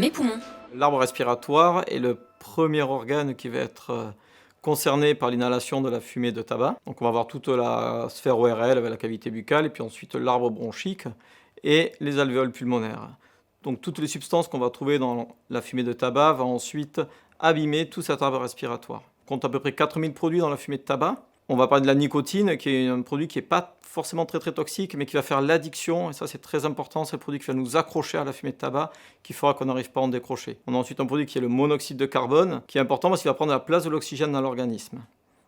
les poumons. L'arbre respiratoire est le premier organe qui va être concerné par l'inhalation de la fumée de tabac. Donc on va avoir toute la sphère ORL avec la cavité buccale, et puis ensuite l'arbre bronchique et les alvéoles pulmonaires. Donc toutes les substances qu'on va trouver dans la fumée de tabac vont ensuite abîmer tout cet arbre respiratoire. On compte à peu près 4000 produits dans la fumée de tabac. On va parler de la nicotine, qui est un produit qui n'est pas forcément très toxique, mais qui va faire l'addiction, et ça c'est très important, c'est le produit qui va nous accrocher à la fumée de tabac, qui fera qu'on n'arrive pas à en décrocher. On a ensuite un produit qui est le monoxyde de carbone, qui est important parce qu'il va prendre la place de l'oxygène dans l'organisme.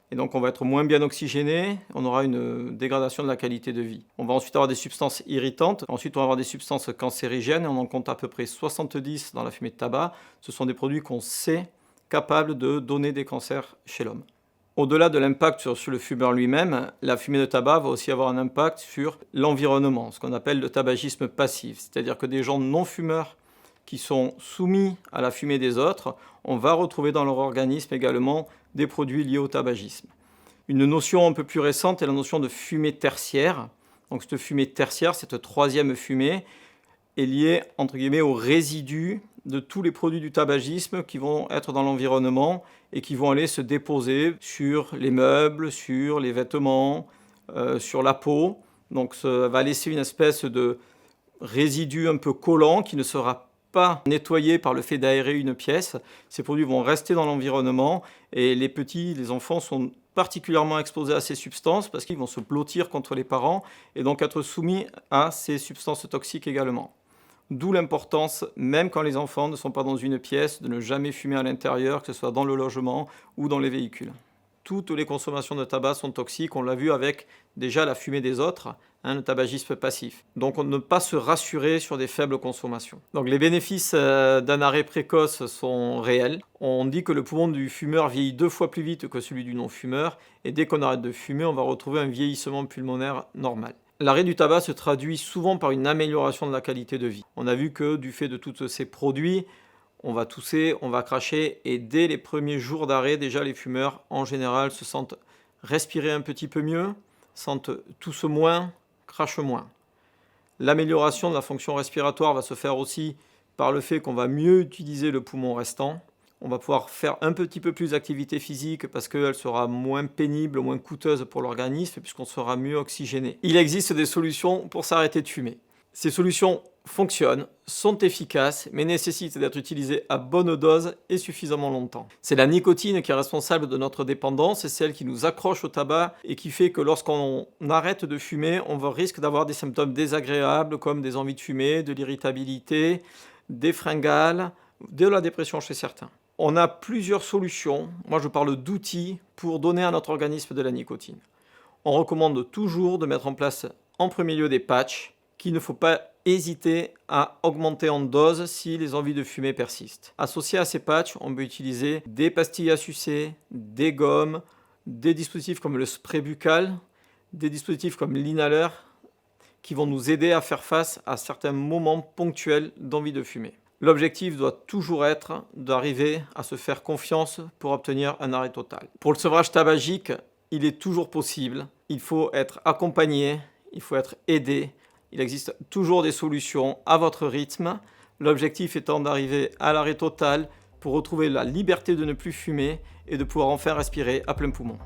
Et donc on va être moins bien oxygéné, on aura une dégradation de la qualité de vie. On va ensuite avoir des substances irritantes, ensuite on va avoir des substances cancérigènes, et on en compte à peu près 70 dans la fumée de tabac. Ce sont des produits qu'on sait capables de donner des cancers chez l'homme. Au-delà de l'impact sur le fumeur lui-même, la fumée de tabac va aussi avoir un impact sur l'environnement, ce qu'on appelle le tabagisme passif. C'est-à-dire que des gens non-fumeurs qui sont soumis à la fumée des autres, on va retrouver dans leur organisme également des produits liés au tabagisme. Une notion un peu plus récente est la notion de fumée tertiaire. Donc cette fumée tertiaire, cette troisième fumée, est liée entre guillemets aux résidus de tous les produits du tabagisme qui vont être dans l'environnement et qui vont aller se déposer sur les meubles, sur les vêtements, sur la peau. Donc ça va laisser une espèce de résidu un peu collant qui ne sera pas nettoyé par le fait d'aérer une pièce. Ces produits vont rester dans l'environnement et les petits, les enfants sont particulièrement exposés à ces substances parce qu'ils vont se blottir contre les parents et donc être soumis à ces substances toxiques également. D'où l'importance, même quand les enfants ne sont pas dans une pièce, de ne jamais fumer à l'intérieur, que ce soit dans le logement ou dans les véhicules. Toutes les consommations de tabac sont toxiques, on l'a vu avec déjà la fumée des autres, le tabagisme passif. Donc on ne pas se rassurer sur des faibles consommations. Donc les bénéfices d'un arrêt précoce sont réels. On dit que le poumon du fumeur vieillit 2 fois plus vite que celui du non-fumeur, et dès qu'on arrête de fumer, on va retrouver un vieillissement pulmonaire normal. L'arrêt du tabac se traduit souvent par une amélioration de la qualité de vie. On a vu que du fait de tous ces produits, on va tousser, on va cracher, et dès les premiers jours d'arrêt, déjà les fumeurs en général se sentent respirer un petit peu mieux, sentent toussent moins, crachent moins. L'amélioration de la fonction respiratoire va se faire aussi par le fait qu'on va mieux utiliser le poumon restant. On va pouvoir faire un petit peu plus d'activité physique parce qu'elle sera moins pénible, moins coûteuse pour l'organisme puisqu'on sera mieux oxygéné. Il existe des solutions pour s'arrêter de fumer. Ces solutions fonctionnent, sont efficaces, mais nécessitent d'être utilisées à bonne dose et suffisamment longtemps. C'est la nicotine qui est responsable de notre dépendance, c'est celle qui nous accroche au tabac et qui fait que lorsqu'on arrête de fumer, on risque d'avoir des symptômes désagréables comme des envies de fumer, de l'irritabilité, des fringales, de la dépression chez certains. On a plusieurs solutions, moi je parle d'outils pour donner à notre organisme de la nicotine. On recommande toujours de mettre en place en premier lieu des patchs qu'il ne faut pas hésiter à augmenter en dose si les envies de fumer persistent. Associé à ces patchs, on peut utiliser des pastilles à sucer, des gommes, des dispositifs comme le spray buccal, des dispositifs comme l'inhaleur qui vont nous aider à faire face à certains moments ponctuels d'envie de fumer. L'objectif doit toujours être d'arriver à se faire confiance pour obtenir un arrêt total. Pour le sevrage tabagique, il est toujours possible. Il faut être accompagné, il faut être aidé. Il existe toujours des solutions à votre rythme. L'objectif étant d'arriver à l'arrêt total pour retrouver la liberté de ne plus fumer et de pouvoir enfin respirer à plein poumon.